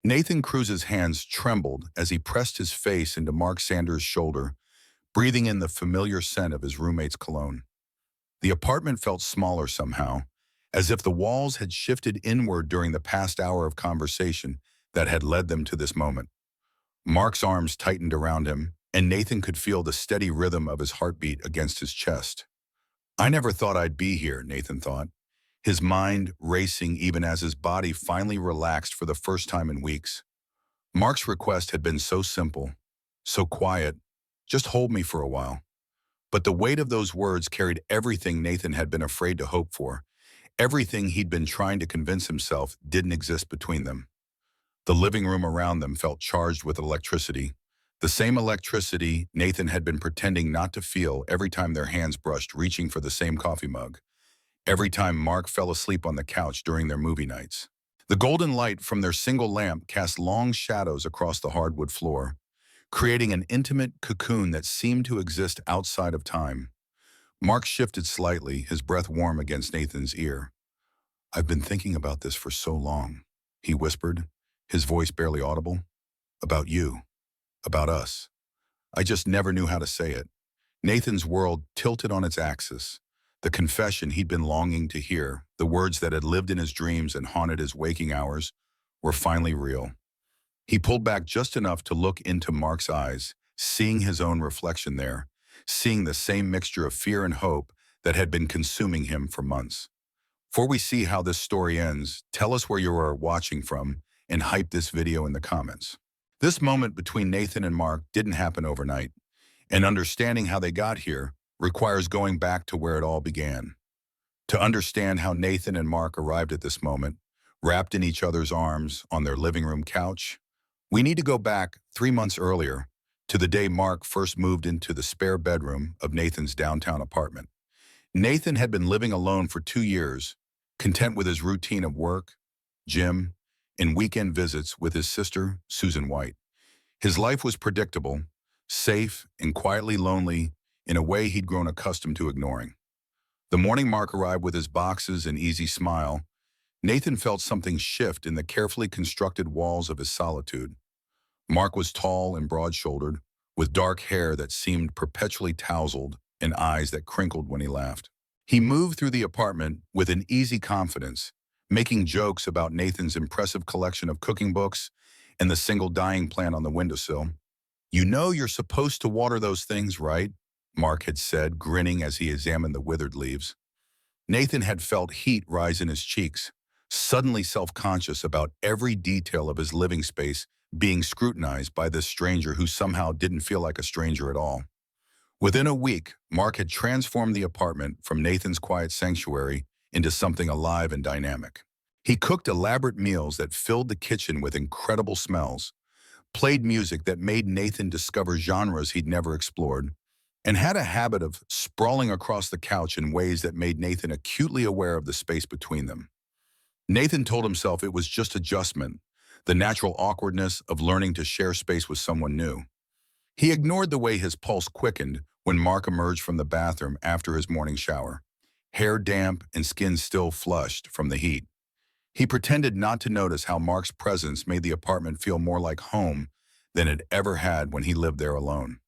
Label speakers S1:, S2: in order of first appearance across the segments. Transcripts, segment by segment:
S1: Nathan Cruz's hands trembled as he pressed his face into Mark Sanders' shoulder, breathing in the familiar scent of his roommate's cologne. The apartment felt smaller somehow, as if the walls had shifted inward during the past hour of conversation that had led them to this moment. Mark's arms tightened around him, and Nathan could feel the steady rhythm of his heartbeat against his chest. I never thought I'd be here, Nathan thought, his mind racing even as his body finally relaxed for the first time in weeks. Mark's request had been so simple, so quiet, just hold me for a while. But the weight of those words carried everything Nathan had been afraid to hope for, everything he'd been trying to convince himself didn't exist between them. The living room around them felt charged with electricity, the same electricity Nathan had been pretending not to feel every time their hands brushed reaching for the same coffee mug, every time Mark fell asleep on the couch during their movie nights. The golden light from their single lamp cast long shadows across the hardwood floor, creating an intimate cocoon that seemed to exist outside of time. Mark shifted slightly, his breath warm against Nathan's ear. "I've been thinking about this for so long," he whispered, his voice barely audible. "About you. About us. I just never knew how to say it." Nathan's world tilted on its axis. The confession he'd been longing to hear, the words that had lived in his dreams and haunted his waking hours, were finally real. He pulled back just enough to look into Mark's eyes, seeing his own reflection there, seeing the same mixture of fear and hope that had been consuming him for months. Before we see how this story ends, tell us where you are watching from and hype this video in the comments. This moment between Nathan and Mark didn't happen overnight, and understanding how they got here requires going back to where it all began. To understand how Nathan and Mark arrived at this moment, wrapped in each other's arms on their living room couch, we need to go back 3 months earlier to the day Mark first moved into the spare bedroom of Nathan's downtown apartment. Nathan had been living alone for 2 years, content with his routine of work, gym, and weekend visits with his sister, Susan White. His life was predictable, safe, and quietly lonely in a way he'd grown accustomed to ignoring. The morning Mark arrived with his boxes and easy smile, Nathan felt something shift in the carefully constructed walls of his solitude. Mark was tall and broad-shouldered, with dark hair that seemed perpetually tousled and eyes that crinkled when he laughed. He moved through the apartment with an easy confidence, making jokes about Nathan's impressive collection of cooking books and the single dyeing plant on the windowsill. "You know you're supposed to water those things, right?" Mark had said, grinning as he examined the withered leaves. Nathan had felt heat rise in his cheeks, suddenly self-conscious about every detail of his living space being scrutinized by this stranger who somehow didn't feel like a stranger at all. Within a week, Mark had transformed the apartment from Nathan's quiet sanctuary into something alive and dynamic. He cooked elaborate meals that filled the kitchen with incredible smells, played music that made Nathan discover genres he'd never explored, and had a habit of sprawling across the couch in ways that made Nathan acutely aware of the space between them. Nathan told himself it was just adjustment, the natural awkwardness of learning to share space with someone new. He ignored the way his pulse quickened when Mark emerged from the bathroom after his morning shower, hair damp and skin still flushed from the heat. He pretended not to notice how Mark's presence made the apartment feel more like home than it ever had when he lived there alone.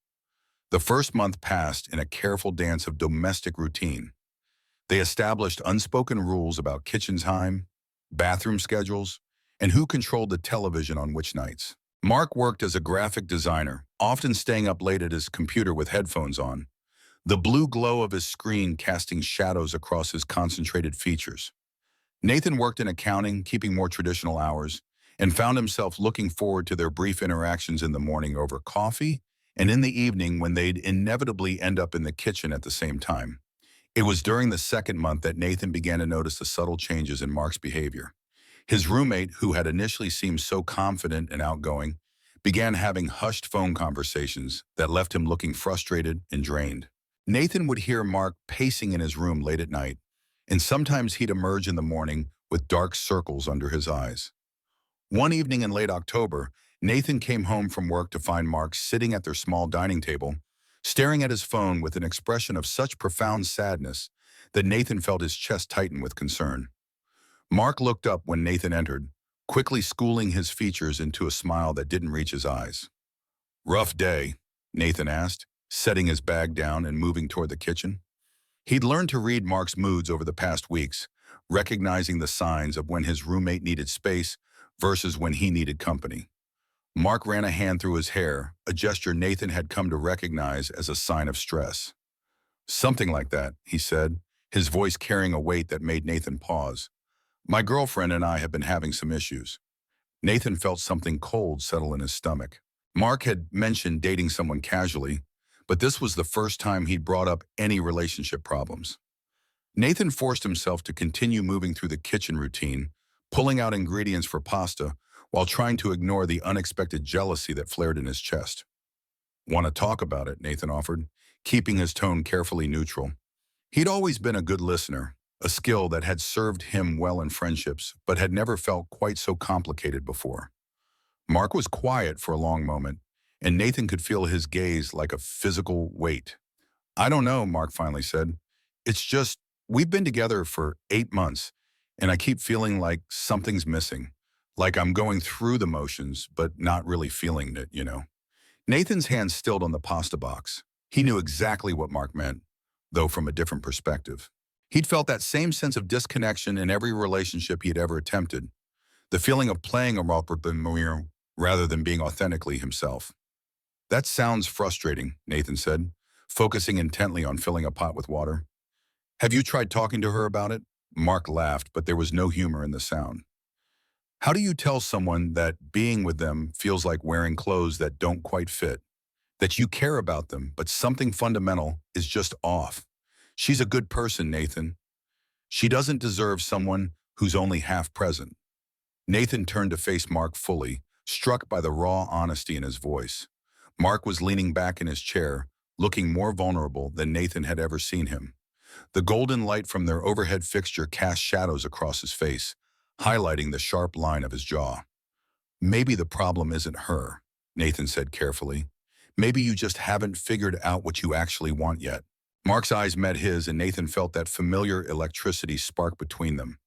S1: The first month passed in a careful dance of domestic routine. They established unspoken rules about kitchen time, bathroom schedules, and who controlled the television on which nights. Mark worked as a graphic designer, often staying up late at his computer with headphones on, the blue glow of his screen casting shadows across his concentrated features. Nathan worked in accounting, keeping more traditional hours, and found himself looking forward to their brief interactions in the morning over coffee and in the evening when they'd inevitably end up in the kitchen at the same time. It was during the second month that Nathan began to notice the subtle changes in Mark's behavior. His roommate, who had initially seemed so confident and outgoing, began having hushed phone conversations that left him looking frustrated and drained. Nathan would hear Mark pacing in his room late at night, and sometimes he'd emerge in the morning with dark circles under his eyes. One evening in late October, Nathan came home from work to find Mark sitting at their small dining table, staring at his phone with an expression of such profound sadness that Nathan felt his chest tighten with concern. Mark looked up when Nathan entered, quickly schooling his features into a smile that didn't reach his eyes. "Rough day?" Nathan asked, setting his bag down and moving toward the kitchen. He'd learned to read Mark's moods over the past weeks, recognizing the signs of when his roommate needed space versus when he needed company. Mark ran a hand through his hair, a gesture Nathan had come to recognize as a sign of stress. "Something like that," he said, his voice carrying a weight that made Nathan pause. "My girlfriend and I have been having some issues." Nathan felt something cold settle in his stomach. Mark had mentioned dating someone casually, but this was the first time he'd brought up any relationship problems. Nathan forced himself to continue moving through the kitchen routine, pulling out ingredients for pasta while trying to ignore the unexpected jealousy that flared in his chest. "Want to talk about it?" Nathan offered, keeping his tone carefully neutral. He'd always been a good listener, a skill that had served him well in friendships, but had never felt quite so complicated before. Mark was quiet for a long moment, and Nathan could feel his gaze like a physical weight. "I don't know," Mark finally said. "It's just, we've been together for 8 months, and I keep feeling like something's missing. Like I'm going through the motions, but not really feeling it. Nathan's hand stilled on the pasta box. He knew exactly what Mark meant, though from a different perspective. He'd felt that same sense of disconnection in every relationship he had ever attempted. The feeling of playing a role rather than being authentically himself. "That sounds frustrating," Nathan said, focusing intently on filling a pot with water. "Have you tried talking to her about it?" Mark laughed, but there was no humor in the sound. "How do you tell someone that being with them feels like wearing clothes that don't quite fit? That you care about them, but something fundamental is just off? She's a good person, Nathan. She doesn't deserve someone who's only half present." Nathan turned to face Mark fully, struck by the raw honesty in his voice. Mark was leaning back in his chair, looking more vulnerable than Nathan had ever seen him. The golden light from their overhead fixture cast shadows across his face, highlighting the sharp line of his jaw. "Maybe the problem isn't her," Nathan said carefully. "Maybe you just haven't figured out what you actually want yet." Mark's eyes met his, and Nathan felt that familiar electricity spark between them.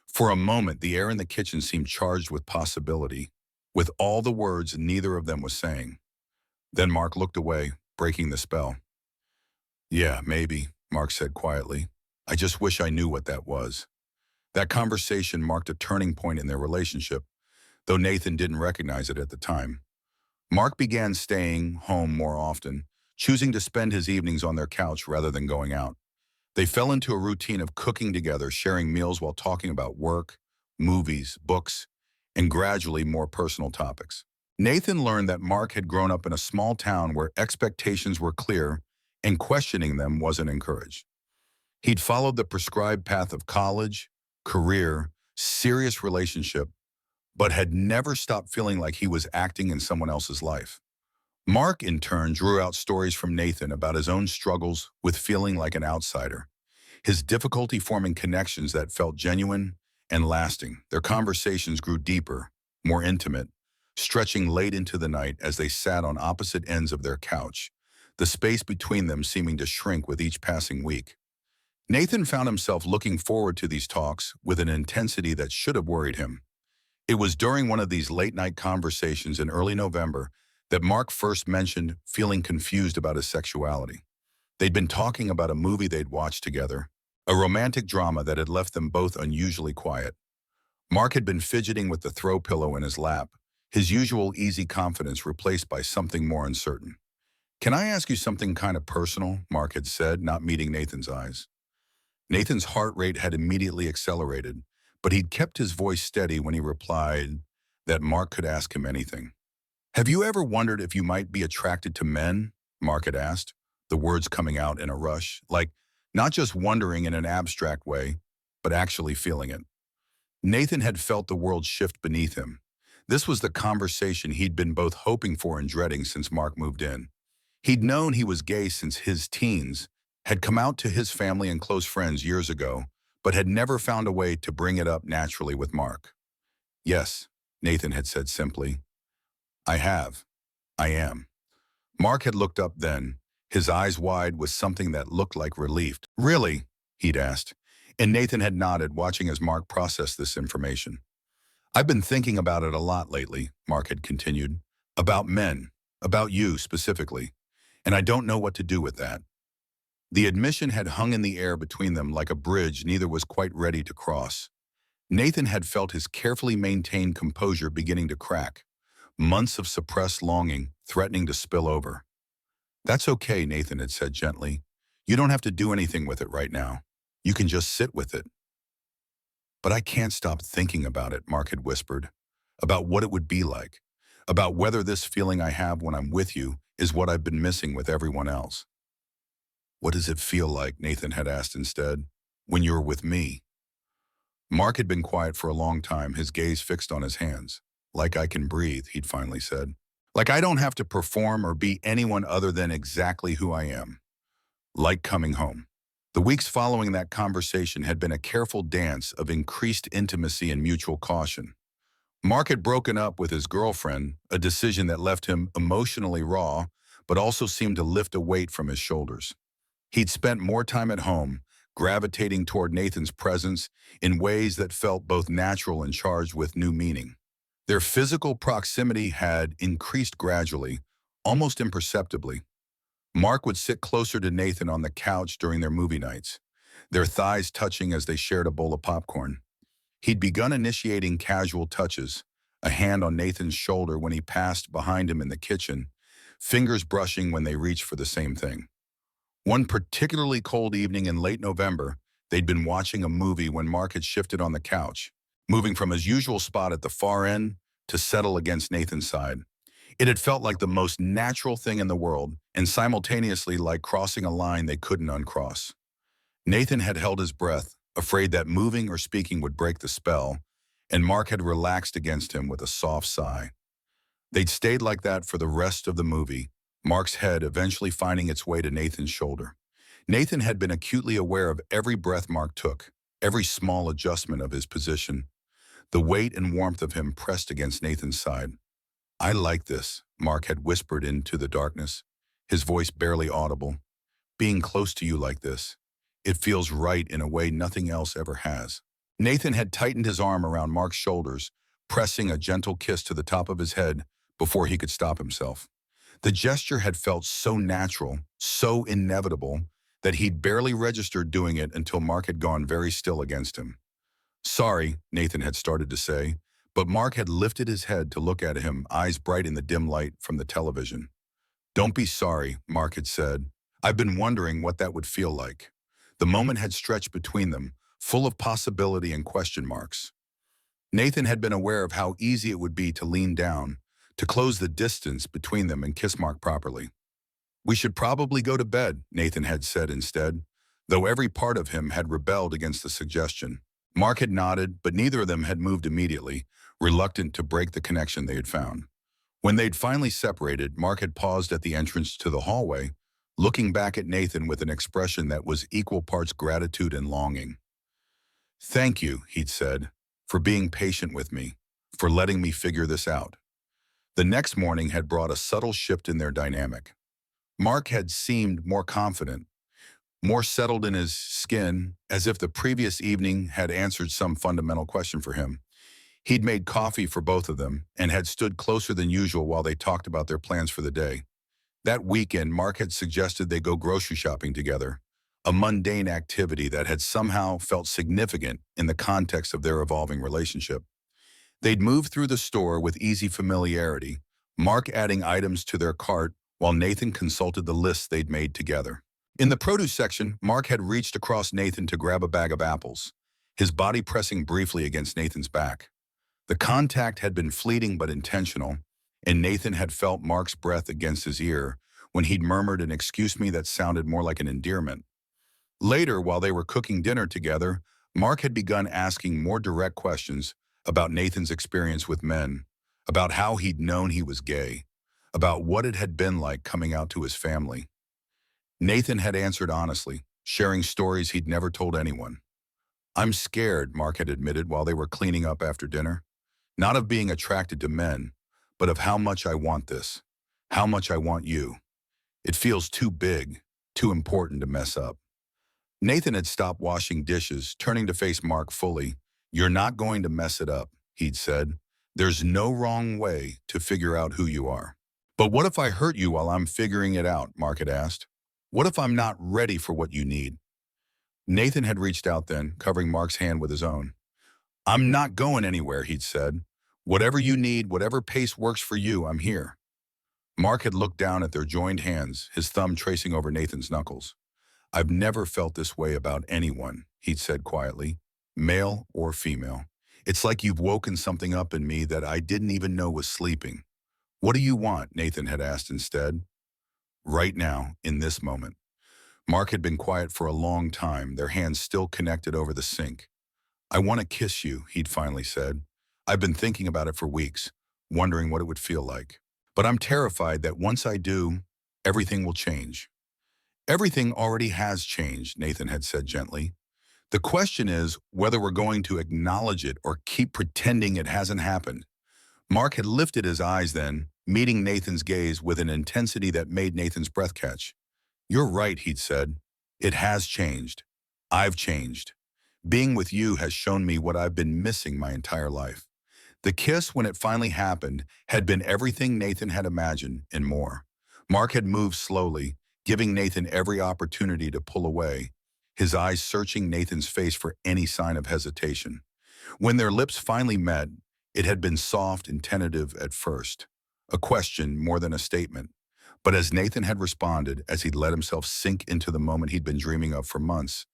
S1: For a moment, the air in the kitchen seemed charged with possibility, with all the words neither of them was saying. Then Mark looked away, breaking the spell. "Yeah, maybe," Mark said quietly. "I just wish I knew what that was." That conversation marked a turning point in their relationship, though Nathan didn't recognize it at the time. Mark began staying home more often, choosing to spend his evenings on their couch rather than going out. They fell into a routine of cooking together, sharing meals while talking about work, movies, books, and gradually more personal topics. Nathan learned that Mark had grown up in a small town where expectations were clear and questioning them wasn't encouraged. He'd followed the prescribed path of college, career, serious relationship, but had never stopped feeling like he was acting in someone else's life. Mark, in turn, drew out stories from Nathan about his own struggles with feeling like an outsider, his difficulty forming connections that felt genuine and lasting. Their conversations grew deeper, more intimate, stretching late into the night as they sat on opposite ends of their couch, the space between them seeming to shrink with each passing week. Nathan found himself looking forward to these talks with an intensity that should have worried him. It was during one of these late-night conversations in early November that Mark first mentioned feeling confused about his sexuality. They'd been talking about a movie they'd watched together, a romantic drama that had left them both unusually quiet. Mark had been fidgeting with the throw pillow in his lap, his usual easy confidence replaced by something more uncertain. "Can I ask you something kind of personal?" Mark had said, not meeting Nathan's eyes. Nathan's heart rate had immediately accelerated, but he'd kept his voice steady when he replied that Mark could ask him anything. "Have you ever wondered if you might be attracted to men?" Mark had asked, the words coming out in a rush, like not just wondering in an abstract way, but actually feeling it. Nathan had felt the world shift beneath him. This was the conversation he'd been both hoping for and dreading since Mark moved in. He'd known he was gay since his teens, had come out to his family and close friends years ago, but had never found a way to bring it up naturally with Mark. "Yes," Nathan had said simply. "I have. I am." Mark had looked up then, his eyes wide with something that looked like relief. "Really?" he'd asked, and Nathan had nodded, watching as Mark processed this information. I've been thinking about it a lot lately, Mark had continued. About men. About you specifically. And I don't know what to do with that. The admission had hung in the air between them like a bridge neither was quite ready to cross. Nathan had felt his carefully maintained composure beginning to crack, months of suppressed longing threatening to spill over. That's okay, Nathan had said gently. You don't have to do anything with it right now. You can just sit with it. But I can't stop thinking about it, Mark had whispered. About what it would be like. About whether this feeling I have when I'm with you is what I've been missing with everyone else. What does it feel like, Nathan had asked instead, when you're with me? Mark had been quiet for a long time, his gaze fixed on his hands. Like I can breathe, he'd finally said. Like I don't have to perform or be anyone other than exactly who I am. Like coming home. The weeks following that conversation had been a careful dance of increased intimacy and mutual caution. Mark had broken up with his girlfriend, a decision that left him emotionally raw, but also seemed to lift a weight from his shoulders. He'd spent more time at home, gravitating toward Nathan's presence in ways that felt both natural and charged with new meaning. Their physical proximity had increased gradually, almost imperceptibly. Mark would sit closer to Nathan on the couch during their movie nights, their thighs touching as they shared a bowl of popcorn. He'd begun initiating casual touches, a hand on Nathan's shoulder when he passed behind him in the kitchen, fingers brushing when they reached for the same thing. One particularly cold evening in late November, they'd been watching a movie when Mark had shifted on the couch, moving from his usual spot at the far end to settle against Nathan's side. It had felt like the most natural thing in the world, and simultaneously like crossing a line they couldn't uncross. Nathan had held his breath, afraid that moving or speaking would break the spell, and Mark had relaxed against him with a soft sigh. They'd stayed like that for the rest of the movie, Mark's head eventually finding its way to Nathan's shoulder. Nathan had been acutely aware of every breath Mark took, every small adjustment of his position. The weight and warmth of him pressed against Nathan's side. I like this, Mark had whispered into the darkness, his voice barely audible. Being close to you like this. It feels right in a way nothing else ever has. Nathan had tightened his arm around Mark's shoulders, pressing a gentle kiss to the top of his head before he could stop himself. The gesture had felt so natural, so inevitable, that he'd barely registered doing it until Mark had gone very still against him. Sorry, Nathan had started to say, but Mark had lifted his head to look at him, eyes bright in the dim light from the television. Don't be sorry, Mark had said. I've been wondering what that would feel like. The moment had stretched between them, full of possibility and question marks. Nathan had been aware of how easy it would be to lean down, to close the distance between them and kiss Mark properly. We should probably go to bed, Nathan had said instead, though every part of him had rebelled against the suggestion. Mark had nodded, but neither of them had moved immediately, reluctant to break the connection they had found. When they'd finally separated, Mark had paused at the entrance to the hallway, looking back at Nathan with an expression that was equal parts gratitude and longing. Thank you, he'd said, for being patient with me, for letting me figure this out. The next morning had brought a subtle shift in their dynamic. Mark had seemed more confident, more settled in his skin, as if the previous evening had answered some fundamental question for him. He'd made coffee for both of them and had stood closer than usual while they talked about their plans for the day. That weekend, Mark had suggested they go grocery shopping together, a mundane activity that had somehow felt significant in the context of their evolving relationship. They'd moved through the store with easy familiarity, Mark adding items to their cart while Nathan consulted the lists they'd made together. In the produce section, Mark had reached across Nathan to grab a bag of apples, his body pressing briefly against Nathan's back. The contact had been fleeting but intentional, and Nathan had felt Mark's breath against his ear when he'd murmured an "excuse me" that sounded more like an endearment. Later, while they were cooking dinner together, Mark had begun asking more direct questions about Nathan's experience with men, about how he'd known he was gay, about what it had been like coming out to his family. Nathan had answered honestly, sharing stories he'd never told anyone. I'm scared, Mark had admitted while they were cleaning up after dinner. Not of being attracted to men, but of how much I want this, how much I want you. It feels too big, too important to mess up. Nathan had stopped washing dishes, turning to face Mark fully. You're not going to mess it up, he'd said. There's no wrong way to figure out who you are. But what if I hurt you while I'm figuring it out? Mark had asked. What if I'm not ready for what you need? Nathan had reached out then, covering Mark's hand with his own. I'm not going anywhere, he'd said. Whatever you need, whatever pace works for you, I'm here. Mark had looked down at their joined hands, his thumb tracing over Nathan's knuckles. I've never felt this way about anyone, he'd said quietly, male or female. It's like you've woken something up in me that I didn't even know was sleeping. What do you want? Nathan had asked instead. Right now, in this moment. Mark had been quiet for a long time, their hands still connected over the sink. I want to kiss you, he'd finally said. I've been thinking about it for weeks, wondering what it would feel like. But I'm terrified that once I do, everything will change. Everything already has changed, Nathan had said gently. The question is whether we're going to acknowledge it or keep pretending it hasn't happened. Mark had lifted his eyes then, meeting Nathan's gaze with an intensity that made Nathan's breath catch. You're right, he'd said. It has changed. I've changed. Being with you has shown me what I've been missing my entire life. The kiss, when it finally happened, had been everything Nathan had imagined and more. Mark had moved slowly, giving Nathan every opportunity to pull away, his eyes searching Nathan's face for any sign of hesitation. When their lips finally met, it had been soft and tentative at first, a question more than a statement. But as Nathan had responded, as he'd let himself sink into the moment he'd been dreaming of for months,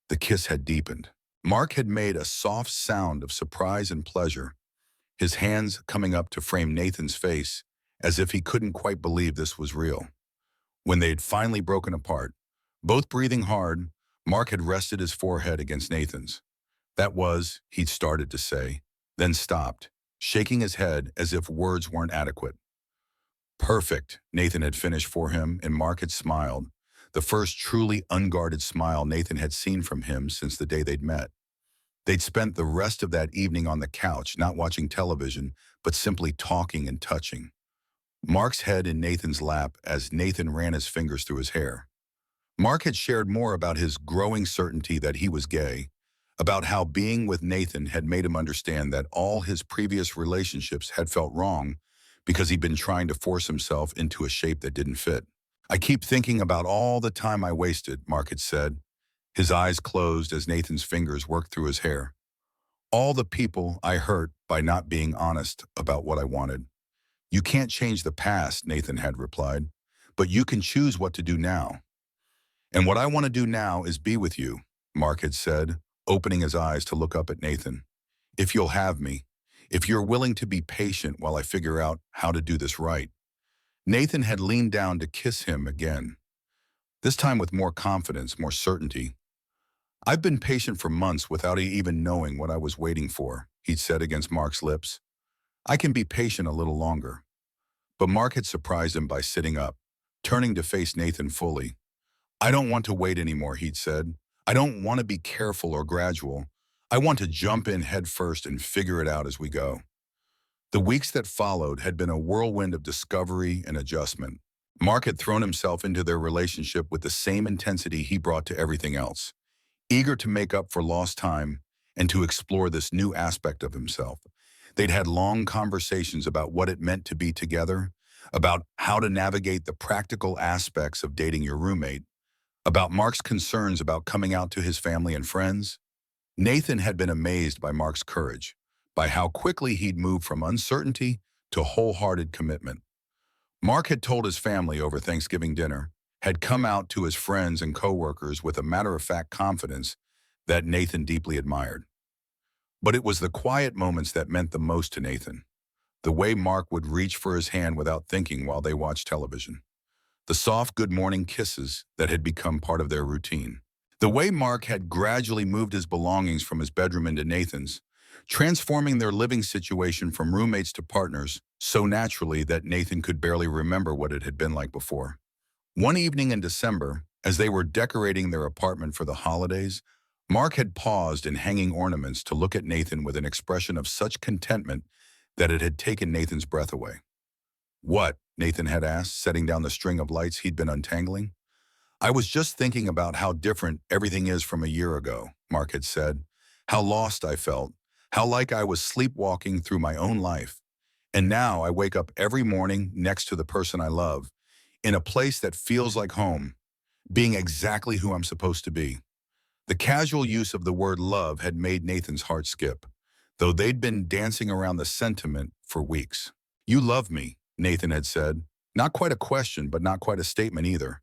S1: the kiss had deepened. Mark had made a soft sound of surprise and pleasure, his hands coming up to frame Nathan's face as if he couldn't quite believe this was real. When they had finally broken apart, both breathing hard, Mark had rested his forehead against Nathan's. That was, he'd started to say, then stopped, shaking his head as if words weren't adequate. Perfect, Nathan had finished for him, and Mark had smiled, the first truly unguarded smile Nathan had seen from him since the day they'd met. They'd spent the rest of that evening on the couch, not watching television, but simply talking and touching. Mark's head in Nathan's lap as Nathan ran his fingers through his hair. Mark had shared more about his growing certainty that he was gay, about how being with Nathan had made him understand that all his previous relationships had felt wrong because he'd been trying to force himself into a shape that didn't fit. I keep thinking about all the time I wasted, Mark had said, his eyes closed as Nathan's fingers worked through his hair. All the people I hurt by not being honest about what I wanted. You can't change the past, Nathan had replied, but you can choose what to do now. And what I want to do now is be with you, Mark had said, opening his eyes to look up at Nathan. If you'll have me, if you're willing to be patient while I figure out how to do this right. Nathan had leaned down to kiss him again, this time with more confidence, more certainty. I've been patient for months without even knowing what I was waiting for, he'd said against Mark's lips. I can be patient a little longer. But Mark had surprised him by sitting up, turning to face Nathan fully. I don't want to wait anymore, he'd said. I don't want to be careful or gradual. I want to jump in head first and figure it out as we go. The weeks that followed had been a whirlwind of discovery and adjustment. Mark had thrown himself into their relationship with the same intensity he brought to everything else, eager to make up for lost time and to explore this new aspect of himself. They'd had long conversations about what it meant to be together, about how to navigate the practical aspects of dating your roommate, about Mark's concerns about coming out to his family and friends. Nathan had been amazed by Mark's courage, by how quickly he'd moved from uncertainty to wholehearted commitment. Mark had told his family over Thanksgiving dinner, had come out to his friends and coworkers with a matter-of-fact confidence that Nathan deeply admired. But it was the quiet moments that meant the most to Nathan. The way Mark would reach for his hand without thinking while they watched television. The soft good morning kisses that had become part of their routine. The way Mark had gradually moved his belongings from his bedroom into Nathan's, transforming their living situation from roommates to partners so naturally that Nathan could barely remember what it had been like before. One evening in December, as they were decorating their apartment for the holidays, Mark had paused in hanging ornaments to look at Nathan with an expression of such contentment that it had taken Nathan's breath away. What? Nathan had asked, setting down the string of lights he'd been untangling. I was just thinking about how different everything is from a year ago, Mark had said, how lost I felt, How like I was sleepwalking through my own life. And now I wake up every morning next to the person I love, in a place that feels like home, being exactly who I'm supposed to be. The casual use of the word love had made Nathan's heart skip, though they'd been dancing around the sentiment for weeks. You love me, Nathan had said. Not quite a question, but not quite a statement either.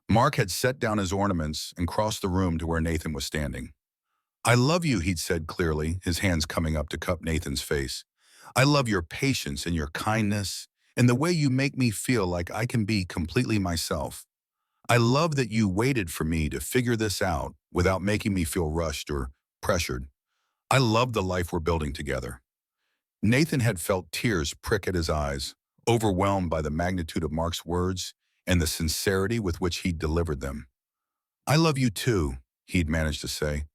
S1: Mark had set down his ornaments and crossed the room to where Nathan was standing. I love you, he'd said clearly, his hands coming up to cup Nathan's face. I love your patience and your kindness and the way you make me feel like I can be completely myself. I love that you waited for me to figure this out without making me feel rushed or pressured. I love the life we're building together. Nathan had felt tears prick at his eyes, overwhelmed by the magnitude of Mark's words and the sincerity with which he'd delivered them. I love you too, he'd managed to say.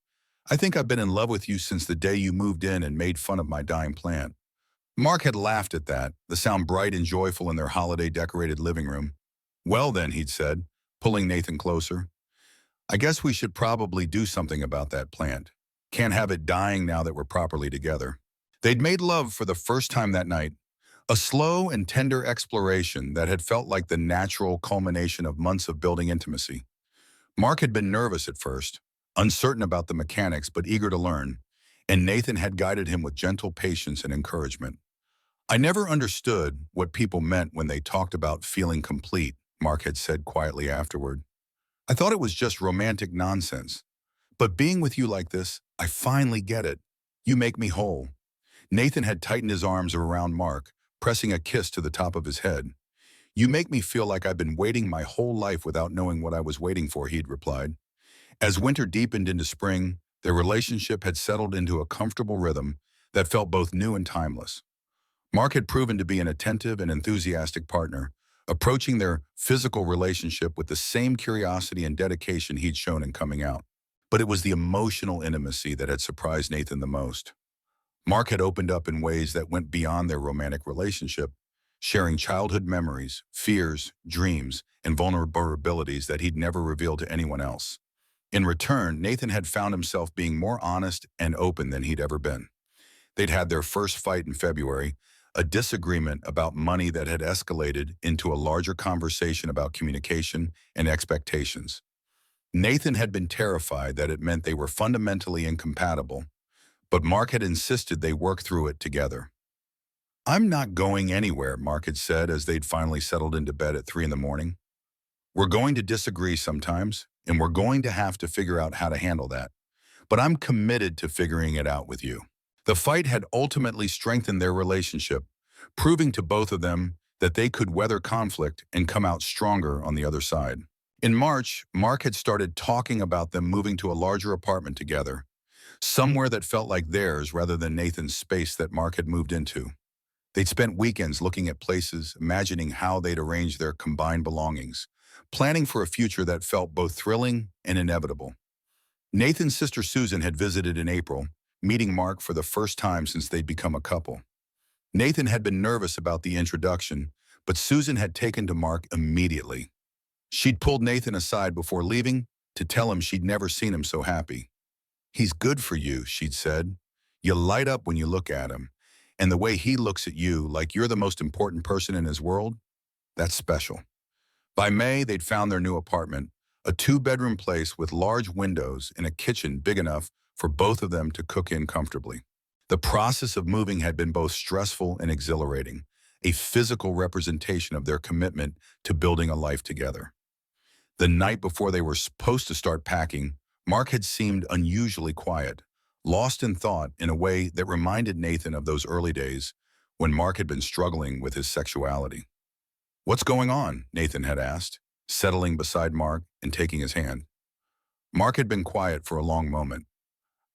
S1: I think I've been in love with you since the day you moved in and made fun of my dying plant. Mark had laughed at that, the sound bright and joyful in their holiday-decorated living room. Well then, he'd said, pulling Nathan closer. I guess we should probably do something about that plant. Can't have it dying now that we're properly together. They'd made love for the first time that night, a slow and tender exploration that had felt like the natural culmination of months of building intimacy. Mark had been nervous at first, uncertain about the mechanics but eager to learn, and Nathan had guided him with gentle patience and encouragement. I never understood what people meant when they talked about feeling complete, Mark had said quietly afterward. I thought it was just romantic nonsense. But being with you like this, I finally get it. You make me whole. Nathan had tightened his arms around Mark, pressing a kiss to the top of his head. You make me feel like I've been waiting my whole life without knowing what I was waiting for, he'd replied. As winter deepened into spring, their relationship had settled into a comfortable rhythm that felt both new and timeless. Mark had proven to be an attentive and enthusiastic partner, approaching their physical relationship with the same curiosity and dedication he'd shown in coming out. But it was the emotional intimacy that had surprised Nathan the most. Mark had opened up in ways that went beyond their romantic relationship, sharing childhood memories, fears, dreams, and vulnerabilities that he'd never revealed to anyone else. In return, Nathan had found himself being more honest and open than he'd ever been. They'd had their first fight in February, a disagreement about money that had escalated into a larger conversation about communication and expectations. Nathan had been terrified that it meant they were fundamentally incompatible, but Mark had insisted they work through it together. I'm not going anywhere, Mark had said as they'd finally settled into bed at 3 in the morning. We're going to disagree sometimes, and we're going to have to figure out how to handle that. But I'm committed to figuring it out with you. The fight had ultimately strengthened their relationship, proving to both of them that they could weather conflict and come out stronger on the other side. In March, Mark had started talking about them moving to a larger apartment together, somewhere that felt like theirs rather than Nathan's space that Mark had moved into. They'd spent weekends looking at places, imagining how they'd arrange their combined belongings, planning for a future that felt both thrilling and inevitable. Nathan's sister Susan had visited in April, meeting Mark for the first time since they'd become a couple. Nathan had been nervous about the introduction, but Susan had taken to Mark immediately. She'd pulled Nathan aside before leaving to tell him she'd never seen him so happy. He's good for you, she'd said. You light up when you look at him, and the way he looks at you like you're the most important person in his world, that's special. By May, they'd found their new apartment, a 2-bedroom place with large windows and a kitchen big enough for both of them to cook in comfortably. The process of moving had been both stressful and exhilarating, a physical representation of their commitment to building a life together. The night before they were supposed to start packing, Mark had seemed unusually quiet, lost in thought in a way that reminded Nathan of those early days when Mark had been struggling with his sexuality. What's going on? Nathan had asked, settling beside Mark and taking his hand. Mark had been quiet for a long moment.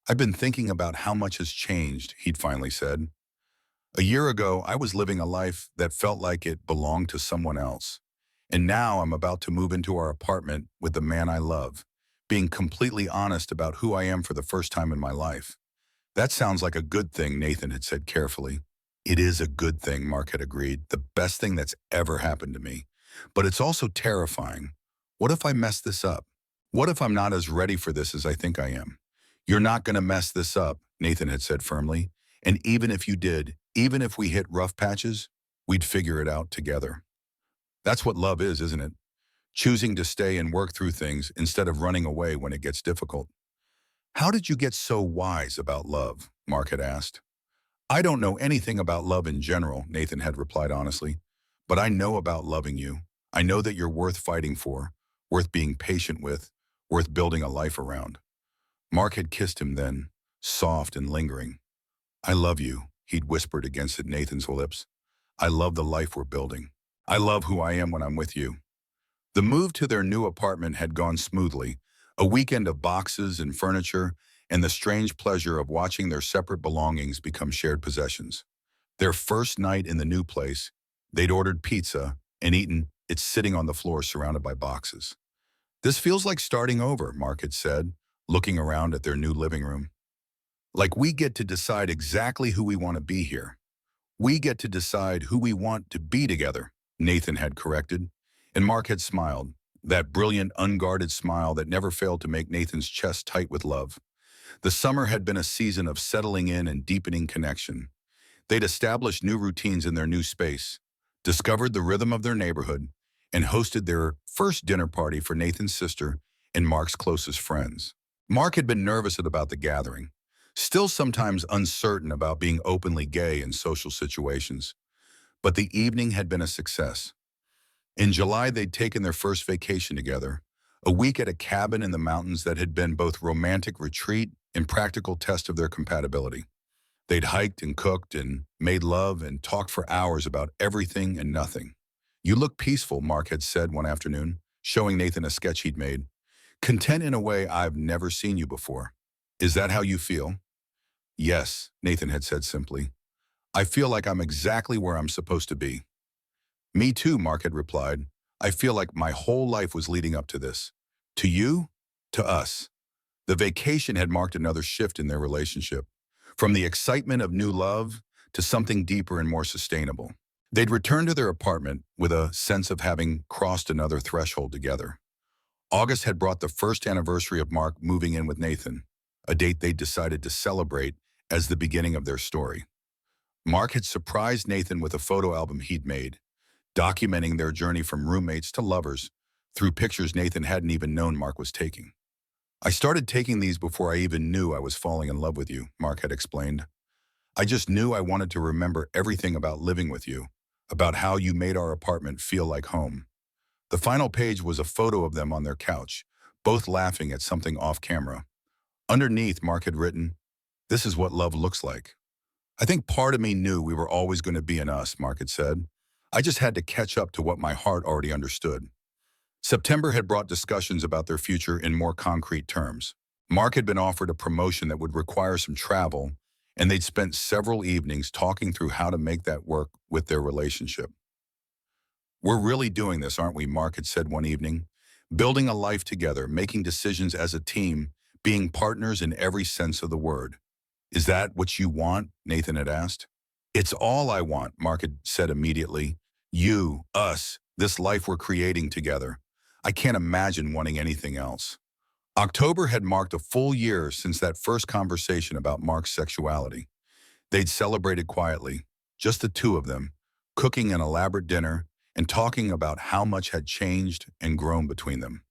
S1: I've been thinking about how much has changed, he'd finally said. A year ago, I was living a life that felt like it belonged to someone else. And now I'm about to move into our apartment with the man I love, being completely honest about who I am for the first time in my life. That sounds like a good thing, Nathan had said carefully. It is a good thing, Mark had agreed, the best thing that's ever happened to me. But it's also terrifying. What if I mess this up? What if I'm not as ready for this as I think I am? You're not going to mess this up, Nathan had said firmly. And even if you did, even if we hit rough patches, we'd figure it out together. That's what love is, isn't it? Choosing to stay and work through things instead of running away when it gets difficult. How did you get so wise about love? Mark had asked. I don't know anything about love in general, Nathan had replied honestly, but I know about loving you. I know that you're worth fighting for, worth being patient with, worth building a life around. Mark had kissed him then, soft and lingering. I love you, he'd whispered against Nathan's lips. I love the life we're building. I love who I am when I'm with you. The move to their new apartment had gone smoothly, a weekend of boxes and furniture, and the strange pleasure of watching their separate belongings become shared possessions. Their first night in the new place, they'd ordered pizza and eaten it sitting on the floor surrounded by boxes. This feels like starting over, Mark had said, looking around at their new living room. Like we get to decide exactly who we want to be here. We get to decide who we want to be together, Nathan had corrected, and Mark had smiled, that brilliant, unguarded smile that never failed to make Nathan's chest tight with love. The summer had been a season of settling in and deepening connection. They'd established new routines in their new space, discovered the rhythm of their neighborhood, and hosted their first dinner party for Nathan's sister and Mark's closest friends. Mark had been nervous about the gathering, still sometimes uncertain about being openly gay in social situations. But the evening had been a success. In July, they'd taken their first vacation together, a week at a cabin in the mountains that had been both romantic retreat and practical test of their compatibility. They'd hiked and cooked and made love and talked for hours about everything and nothing. You look peaceful, Mark had said one afternoon, showing Nathan a sketch he'd made. Content in a way I've never seen you before. Is that how you feel? Yes, Nathan had said simply. I feel like I'm exactly where I'm supposed to be. Me too, Mark had replied. I feel like my whole life was leading up to this. To you, to us. The vacation had marked another shift in their relationship, from the excitement of new love to something deeper and more sustainable. They'd returned to their apartment with a sense of having crossed another threshold together. August had brought the first anniversary of Mark moving in with Nathan, a date they'd decided to celebrate as the beginning of their story. Mark had surprised Nathan with a photo album he'd made, documenting their journey from roommates to lovers through pictures Nathan hadn't even known Mark was taking. I started taking these before I even knew I was falling in love with you, Mark had explained. I just knew I wanted to remember everything about living with you, about how you made our apartment feel like home. The final page was a photo of them on their couch, both laughing at something off camera. Underneath, Mark had written, "This is what love looks like." I think part of me knew we were always going to be in us, Mark had said. I just had to catch up to what my heart already understood. September had brought discussions about their future in more concrete terms. Mark had been offered a promotion that would require some travel, and they'd spent several evenings talking through how to make that work with their relationship. We're really doing this, aren't we? Mark had said one evening. Building a life together, making decisions as a team, being partners in every sense of the word. Is that what you want? Nathan had asked. It's all I want, Mark had said immediately. You, us, this life we're creating together. I can't imagine wanting anything else. October had marked a full year since that first conversation about Mark's sexuality. They'd celebrated quietly, just the two of them, cooking an elaborate dinner and talking about how much had changed and grown between them.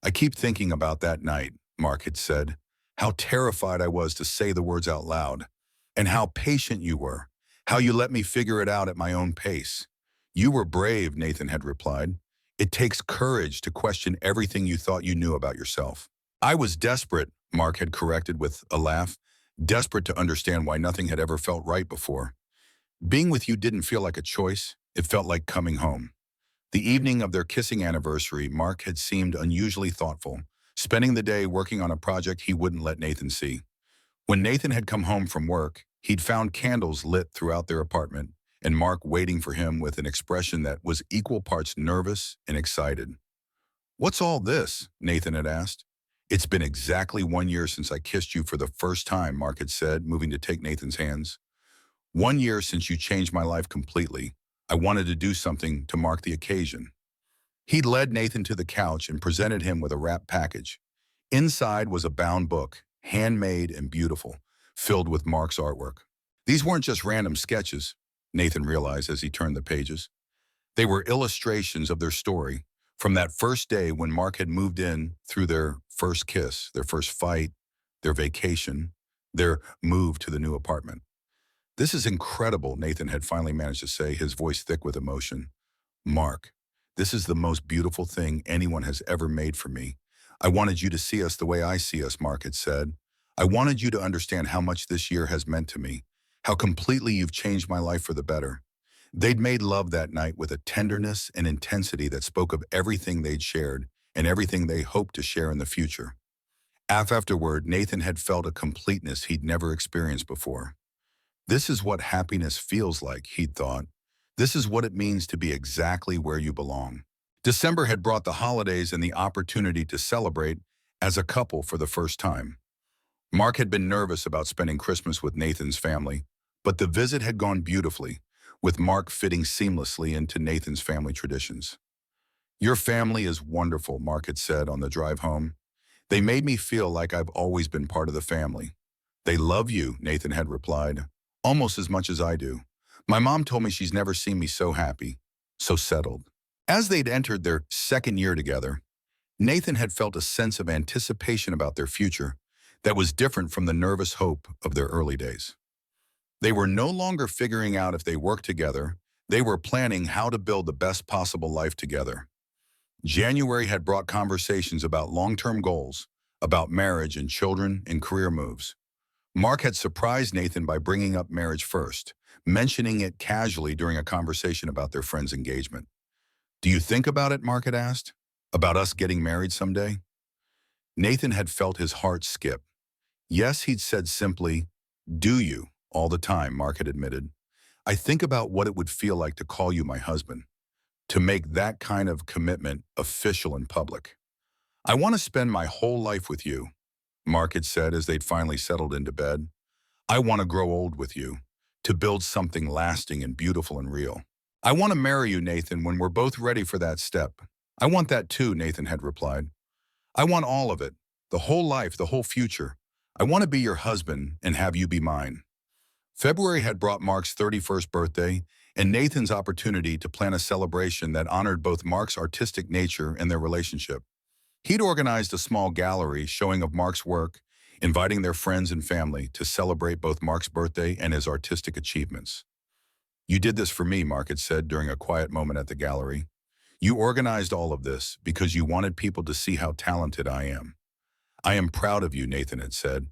S1: I keep thinking about that night, Mark had said, how terrified I was to say the words out loud, and how patient you were, how you let me figure it out at my own pace. You were brave, Nathan had replied. It takes courage to question everything you thought you knew about yourself. I was desperate, Mark had corrected with a laugh, desperate to understand why nothing had ever felt right before. Being with you didn't feel like a choice, it felt like coming home. The evening of their kissing anniversary, Mark had seemed unusually thoughtful, spending the day working on a project he wouldn't let Nathan see. When Nathan had come home from work, he'd found candles lit throughout their apartment, and Mark waiting for him with an expression that was equal parts nervous and excited. What's all this? Nathan had asked. It's been exactly 1 year since I kissed you for the first time, Mark had said, moving to take Nathan's hands. 1 year since you changed my life completely. I wanted to do something to mark the occasion. He'd led Nathan to the couch and presented him with a wrapped package. Inside was a bound book, handmade and beautiful, filled with Mark's artwork. These weren't just random sketches, Nathan realized as he turned the pages. They were illustrations of their story, from that first day when Mark had moved in through their first kiss, their first fight, their vacation, their move to the new apartment. This is incredible, Nathan had finally managed to say, his voice thick with emotion. Mark, this is the most beautiful thing anyone has ever made for me. I wanted you to see us the way I see us, Mark had said. I wanted you to understand how much this year has meant to me, how completely you've changed my life for the better. They'd made love that night with a tenderness and intensity that spoke of everything they'd shared and everything they hoped to share in the future. Afterward, Nathan had felt a completeness he'd never experienced before. This is what happiness feels like, he'd thought. This is what it means to be exactly where you belong. December had brought the holidays and the opportunity to celebrate as a couple for the first time. Mark had been nervous about spending Christmas with Nathan's family, but the visit had gone beautifully, with Mark fitting seamlessly into Nathan's family traditions. Your family is wonderful, Mark had said on the drive home. They made me feel like I've always been part of the family. They love you, Nathan had replied, almost as much as I do. My mom told me she's never seen me so happy, so settled. As they'd entered their second year together, Nathan had felt a sense of anticipation about their future that was different from the nervous hope of their early days. They were no longer figuring out if they worked together, they were planning how to build the best possible life together. January had brought conversations about long-term goals, about marriage and children and career moves. Mark had surprised Nathan by bringing up marriage first, mentioning it casually during a conversation about their friend's engagement. Do you think about it, Mark had asked? About us getting married someday? Nathan had felt his heart skip. Yes, he'd said simply, do you, all the time, Mark had admitted. I think about what it would feel like to call you my husband, to make that kind of commitment official in public. I want to spend my whole life with you, Mark had said as they'd finally settled into bed. I want to grow old with you, to build something lasting and beautiful and real. I want to marry you, Nathan, when we're both ready for that step. I want that too, Nathan had replied. I want all of it, the whole life, the whole future. I want to be your husband and have you be mine. February had brought Mark's 31st birthday and Nathan's opportunity to plan a celebration that honored both Mark's artistic nature and their relationship. He'd organized a small gallery showing of Mark's work, inviting their friends and family to celebrate both Mark's birthday and his artistic achievements. You did this for me, Mark had said during a quiet moment at the gallery. You organized all of this because you wanted people to see how talented I am. I am proud of you, Nathan had said.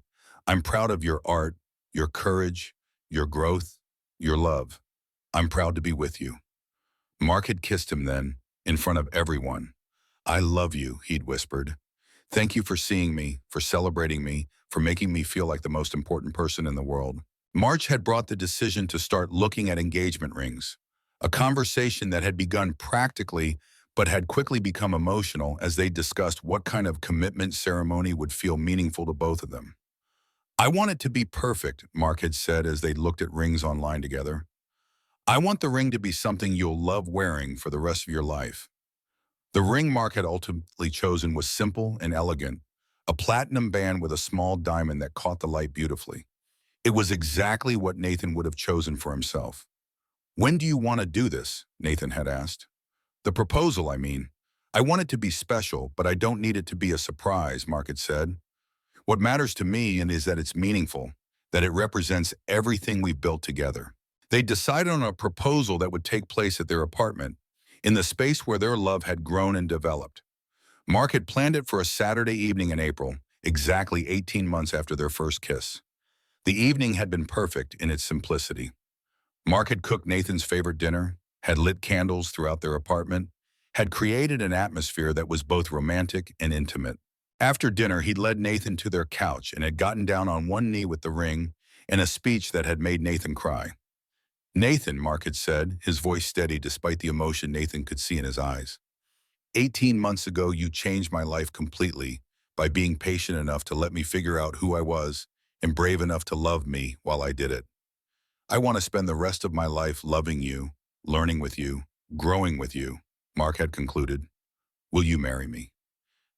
S1: I'm proud of your art, your courage, your growth, your love. I'm proud to be with you. Mark had kissed him then, in front of everyone. I love you, he'd whispered. Thank you for seeing me, for celebrating me, for making me feel like the most important person in the world. March had brought the decision to start looking at engagement rings, a conversation that had begun practically but had quickly become emotional as they discussed what kind of commitment ceremony would feel meaningful to both of them. I want it to be perfect, Mark had said as they looked at rings online together. I want the ring to be something you'll love wearing for the rest of your life. The ring Mark had ultimately chosen was simple and elegant, a platinum band with a small diamond that caught the light beautifully. It was exactly what Nathan would have chosen for himself. When do you want to do this? Nathan had asked. The proposal, I mean. I want it to be special, but I don't need it to be a surprise, Mark had said. What matters to me is that it's meaningful, that it represents everything we've built together. They decided on a proposal that would take place at their apartment, in the space where their love had grown and developed. Mark had planned it for a Saturday evening in April, exactly 18 months after their first kiss. The evening had been perfect in its simplicity. Mark had cooked Nathan's favorite dinner, had lit candles throughout their apartment, had created an atmosphere that was both romantic and intimate. After dinner, he'd led Nathan to their couch and had gotten down on one knee with the ring and a speech that had made Nathan cry. Nathan, Mark had said, his voice steady despite the emotion Nathan could see in his eyes. 18 months ago, you changed my life completely by being patient enough to let me figure out who I was and brave enough to love me while I did it. I want to spend the rest of my life loving you, learning with you, growing with you, Mark had concluded. Will you marry me?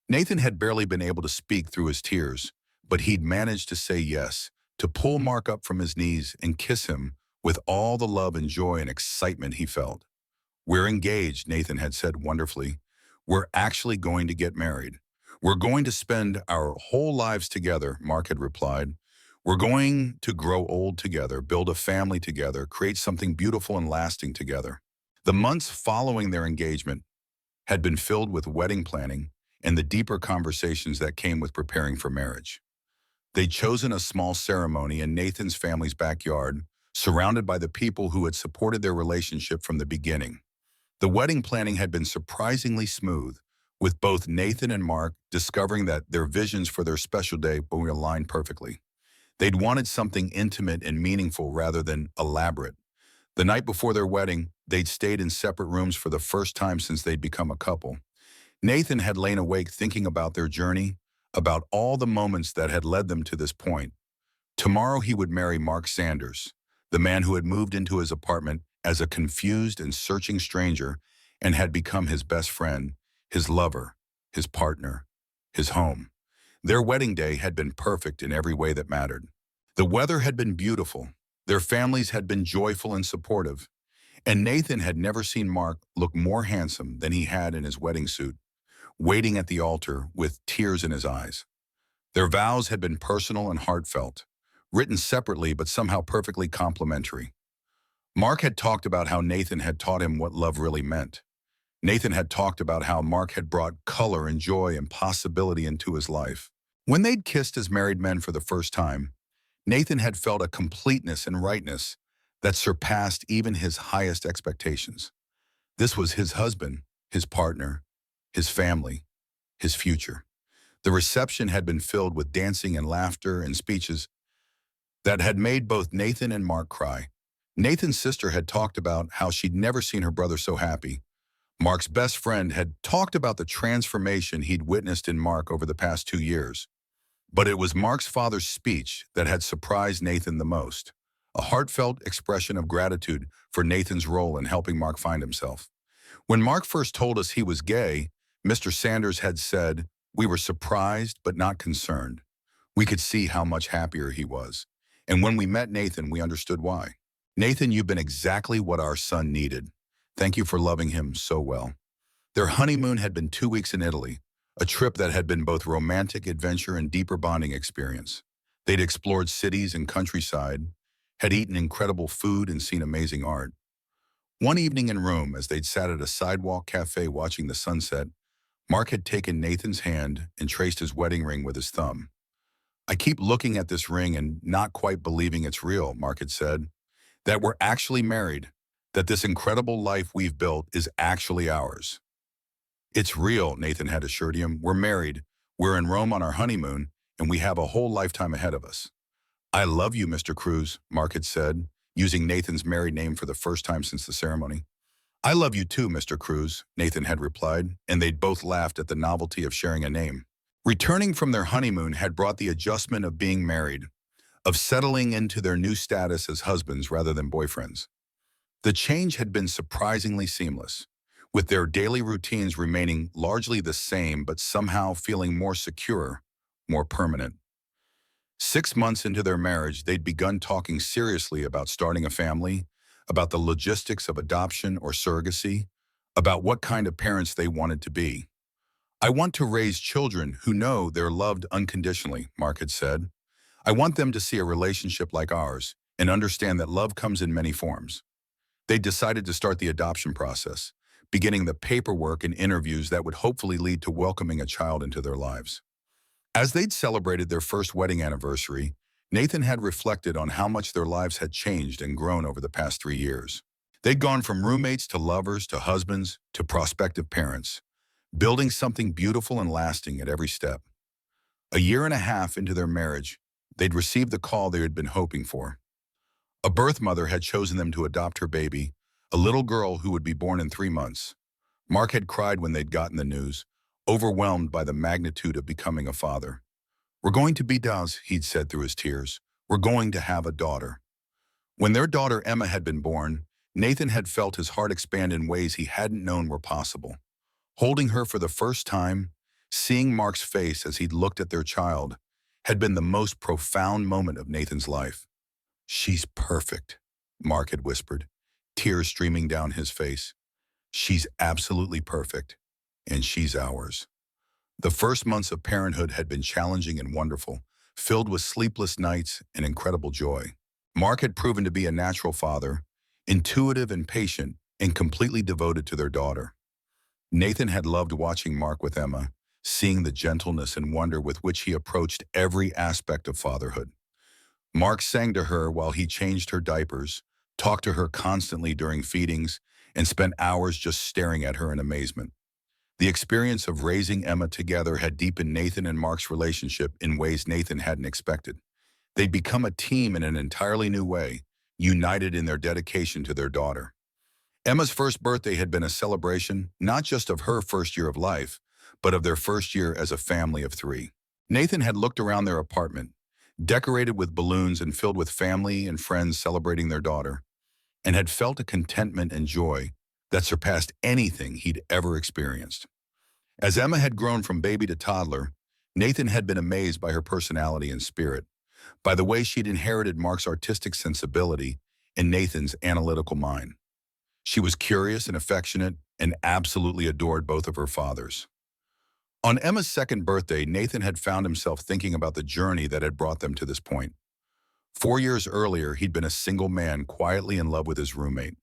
S1: Nathan had barely been able to speak through his tears, but he'd managed to say yes, to pull Mark up from his knees and kiss him with all the love and joy and excitement he felt. "We're engaged," Nathan had said wonderfully. "We're actually going to get married. We're going to spend our whole lives together," Mark had replied. "We're going to grow old together, build a family together, create something beautiful and lasting together." The months following their engagement had been filled with wedding planning and the deeper conversations that came with preparing for marriage. They'd chosen a small ceremony in Nathan's family's backyard, surrounded by the people who had supported their relationship from the beginning. The wedding planning had been surprisingly smooth, with both Nathan and Mark discovering that their visions for their special day were aligned perfectly. They'd wanted something intimate and meaningful rather than elaborate. The night before their wedding, they'd stayed in separate rooms for the first time since they'd become a couple. Nathan had lain awake thinking about their journey, about all the moments that had led them to this point. Tomorrow he would marry Mark Sanders, the man who had moved into his apartment as a confused and searching stranger and had become his best friend, his lover, his partner, his home. Their wedding day had been perfect in every way that mattered. The weather had been beautiful, their families had been joyful and supportive, and Nathan had never seen Mark look more handsome than he had in his wedding suit, waiting at the altar with tears in his eyes. Their vows had been personal and heartfelt, written separately but somehow perfectly complementary. Mark had talked about how Nathan had taught him what love really meant. Nathan had talked about how Mark had brought color and joy and possibility into his life. When they'd kissed as married men for the first time, Nathan had felt a completeness and rightness that surpassed even his highest expectations. This was his husband, his partner, his family, his future. The reception had been filled with dancing and laughter and speeches that had made both Nathan and Mark cry. Nathan's sister had talked about how she'd never seen her brother so happy. Mark's best friend had talked about the transformation he'd witnessed in Mark over the past 2 years. But it was Mark's father's speech that had surprised Nathan the most, a heartfelt expression of gratitude for Nathan's role in helping Mark find himself. When Mark first told us he was gay, Mr. Sanders had said, "We were surprised but not concerned. We could see how much happier he was. And when we met Nathan, we understood why. Nathan, you've been exactly what our son needed. Thank you for loving him so well." Their honeymoon had been 2 weeks in Italy, a trip that had been both romantic adventure and deeper bonding experience. They'd explored cities and countryside, had eaten incredible food and seen amazing art. One evening in Rome, as they'd sat at a sidewalk cafe watching the sunset, Mark had taken Nathan's hand and traced his wedding ring with his thumb. "I keep looking at this ring and not quite believing it's real," Mark had said. "That we're actually married, that this incredible life we've built is actually ours." "It's real," Nathan had assured him. "We're married, we're in Rome on our honeymoon, and we have a whole lifetime ahead of us." "I love you, Mr. Cruz," Mark had said, using Nathan's married name for the first time since the ceremony. "I love you too, Mr. Cruz," Nathan had replied, and they'd both laughed at the novelty of sharing a name. Returning from their honeymoon had brought the adjustment of being married, of settling into their new status as husbands rather than boyfriends. The change had been surprisingly seamless, with their daily routines remaining largely the same but somehow feeling more secure, more permanent. 6 months into their marriage, they'd begun talking seriously about starting a family, about the logistics of adoption or surrogacy, about what kind of parents they wanted to be. "I want to raise children who know they're loved unconditionally," Mark had said. "I want them to see a relationship like ours and understand that love comes in many forms." They decided to start the adoption process, beginning the paperwork and interviews that would hopefully lead to welcoming a child into their lives. As they'd celebrated their first wedding anniversary, Nathan had reflected on how much their lives had changed and grown over the past 3 years. They'd gone from roommates to lovers to husbands to prospective parents, building something beautiful and lasting at every step. A year and a half into their marriage, they'd received the call they had been hoping for. A birth mother had chosen them to adopt her baby, a little girl who would be born in 3 months. Mark had cried when they'd gotten the news, overwhelmed by the magnitude of becoming a father. "We're going to be dads," he'd said through his tears. "We're going to have a daughter." When their daughter Emma had been born, Nathan had felt his heart expand in ways he hadn't known were possible. Holding her for the first time, seeing Mark's face as he'd looked at their child, had been the most profound moment of Nathan's life. "She's perfect," Mark had whispered, tears streaming down his face. "She's absolutely perfect, and she's ours." The first months of parenthood had been challenging and wonderful, filled with sleepless nights and incredible joy. Mark had proven to be a natural father, intuitive and patient, and completely devoted to their daughter. Nathan had loved watching Mark with Emma, seeing the gentleness and wonder with which he approached every aspect of fatherhood. Mark sang to her while he changed her diapers, talked to her constantly during feedings, and spent hours just staring at her in amazement. The experience of raising Emma together had deepened Nathan and Mark's relationship in ways Nathan hadn't expected. They'd become a team in an entirely new way, united in their dedication to their daughter. Emma's first birthday had been a celebration not just of her first year of life, but of their first year as a family of three. Nathan had looked around their apartment, decorated with balloons and filled with family and friends celebrating their daughter, and had felt a contentment and joy that surpassed anything he'd ever experienced. As Emma had grown from baby to toddler, Nathan had been amazed by her personality and spirit, by the way she'd inherited Mark's artistic sensibility and Nathan's analytical mind. She was curious and affectionate and absolutely adored both of her fathers. On Emma's second birthday, Nathan had found himself thinking about the journey that had brought them to this point. 4 years earlier, he'd been a single man quietly in love with his roommate.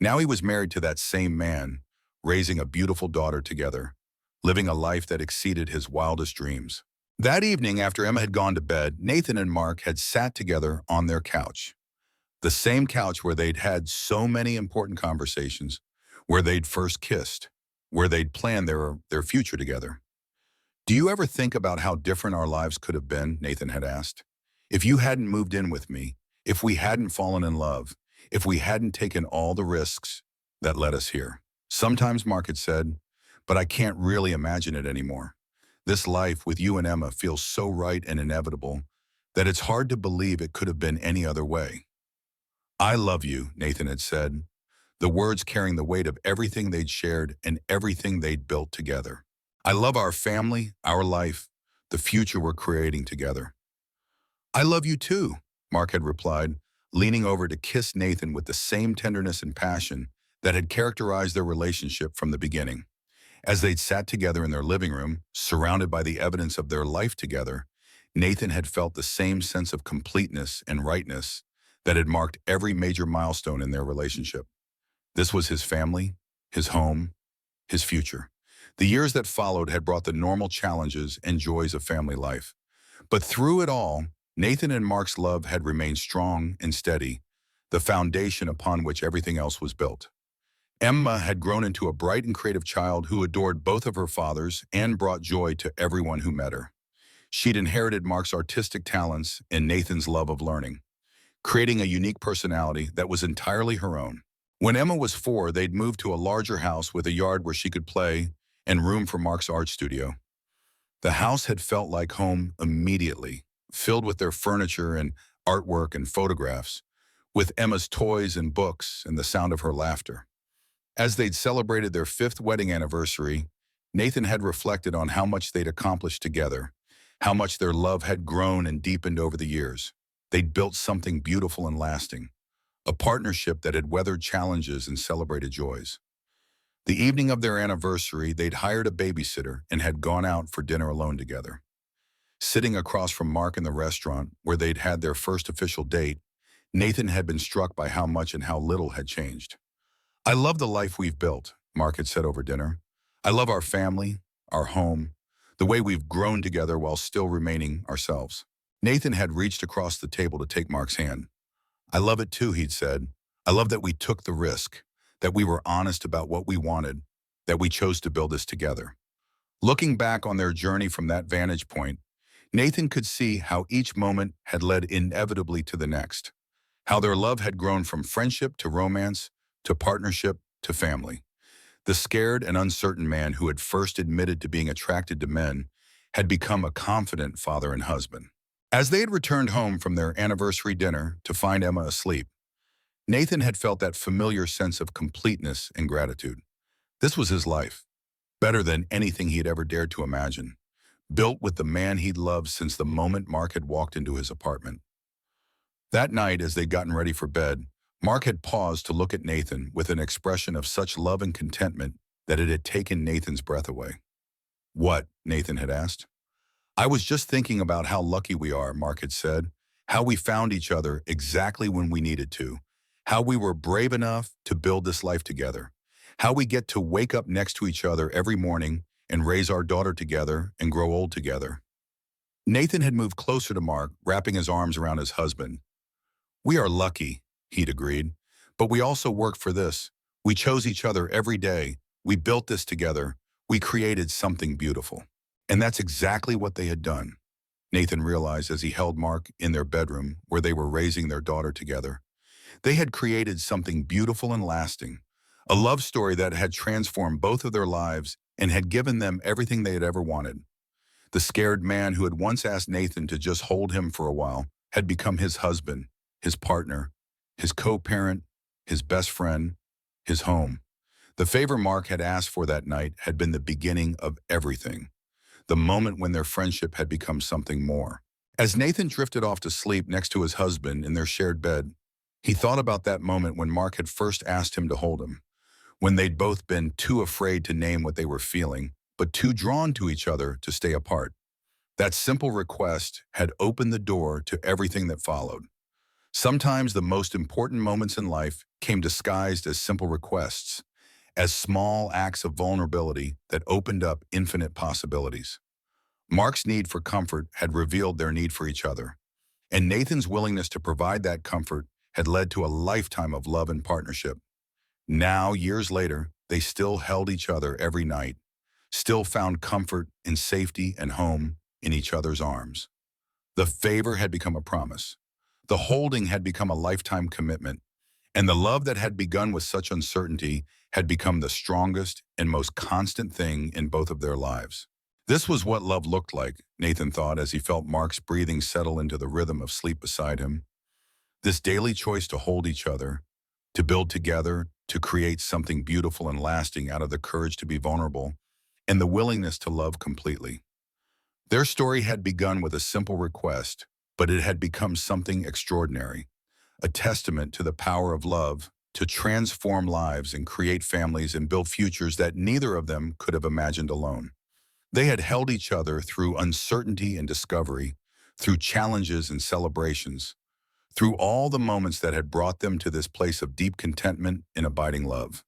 S1: Now he was married to that same man, raising a beautiful daughter together, living a life that exceeded his wildest dreams. That evening, after Emma had gone to bed, Nathan and Mark had sat together on their couch. The same couch where they'd had so many important conversations, where they'd first kissed, where they'd planned their future together. "Do you ever think about how different our lives could have been?" Nathan had asked. "If you hadn't moved in with me, if we hadn't fallen in love, if we hadn't taken all the risks that led us here." "Sometimes," Mark had said, "but I can't really imagine it anymore. This life with you and Emma feels so right and inevitable that it's hard to believe it could have been any other way." "I love you," Nathan had said, the words carrying the weight of everything they'd shared and everything they'd built together. "I love our family, our life, the future we're creating together." "I love you too," Mark had replied, leaning over to kiss Nathan with the same tenderness and passion that had characterized their relationship from the beginning. As they'd sat together in their living room, surrounded by the evidence of their life together, Nathan had felt the same sense of completeness and rightness that had marked every major milestone in their relationship. This was his family, his home, his future. The years that followed had brought the normal challenges and joys of family life. But through it all, Nathan and Mark's love had remained strong and steady, the foundation upon which everything else was built. Emma had grown into a bright and creative child who adored both of her fathers and brought joy to everyone who met her. She'd inherited Mark's artistic talents and Nathan's love of learning, creating a unique personality that was entirely her own. When Emma was 4, they'd moved to a larger house with a yard where she could play and room for Mark's art studio. The house had felt like home immediately, filled with their furniture and artwork and photographs, with Emma's toys and books and the sound of her laughter. As they'd celebrated their 5th wedding anniversary, Nathan had reflected on how much they'd accomplished together, how much their love had grown and deepened over the years. They'd built something beautiful and lasting, a partnership that had weathered challenges and celebrated joys. The evening of their anniversary, they'd hired a babysitter and had gone out for dinner alone together. Sitting across from Mark in the restaurant, where they'd had their first official date, Nathan had been struck by how much and how little had changed. "I love the life we've built," Mark had said over dinner. "I love our family, our home, the way we've grown together while still remaining ourselves." Nathan had reached across the table to take Mark's hand. "I love it too," he'd said. "I love that we took the risk, that we were honest about what we wanted, that we chose to build this together." Looking back on their journey from that vantage point, Nathan could see how each moment had led inevitably to the next, how their love had grown from friendship to romance, to partnership, to family. The scared and uncertain man who had first admitted to being attracted to men had become a confident father and husband. As they had returned home from their anniversary dinner to find Emma asleep, Nathan had felt that familiar sense of completeness and gratitude. This was his life, better than anything he had ever dared to imagine, built with the man he'd loved since the moment Mark had walked into his apartment. That night, as they'd gotten ready for bed, Mark had paused to look at Nathan with an expression of such love and contentment that it had taken Nathan's breath away. "What?" Nathan had asked. "I was just thinking about how lucky we are," Mark had said, "how we found each other exactly when we needed to, how we were brave enough to build this life together, how we get to wake up next to each other every morning and raise our daughter together and grow old together." Nathan had moved closer to Mark, wrapping his arms around his husband. "We are lucky," he'd agreed, "but we also work for this. We chose each other every day. We built this together. We created something beautiful." And that's exactly what they had done, Nathan realized as he held Mark in their bedroom where they were raising their daughter together. They had created something beautiful and lasting, a love story that had transformed both of their lives and had given them everything they had ever wanted. The scared man who had once asked Nathan to just hold him for a while had become his husband, his partner, his co-parent, his best friend, his home. The favor Mark had asked for that night had been the beginning of everything, the moment when their friendship had become something more. As Nathan drifted off to sleep next to his husband in their shared bed, he thought about that moment when Mark had first asked him to hold him, when they'd both been too afraid to name what they were feeling, but too drawn to each other to stay apart. That simple request had opened the door to everything that followed. Sometimes the most important moments in life came disguised as simple requests, as small acts of vulnerability that opened up infinite possibilities. Mark's need for comfort had revealed their need for each other, and Nathan's willingness to provide that comfort had led to a lifetime of love and partnership. Now, years later, they still held each other every night, still found comfort and safety and home in each other's arms. The favor had become a promise. The holding had become a lifetime commitment, and the love that had begun with such uncertainty had become the strongest and most constant thing in both of their lives. This was what love looked like, Nathan thought as he felt Mark's breathing settle into the rhythm of sleep beside him. This daily choice to hold each other, to build together, to create something beautiful and lasting out of the courage to be vulnerable, and the willingness to love completely. Their story had begun with a simple request, but it had become something extraordinary, a testament to the power of love to transform lives and create families and build futures that neither of them could have imagined alone. They had held each other through uncertainty and discovery, through challenges and celebrations, through all the moments that had brought them to this place of deep contentment and abiding love.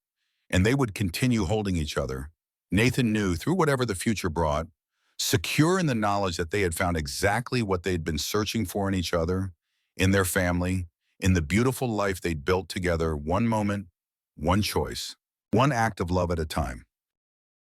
S1: And they would continue holding each other, Nathan knew, through whatever the future brought, secure in the knowledge that they had found exactly what they'd been searching for in each other, in their family, in the beautiful life they'd built together, one moment, one choice, one act of love at a time.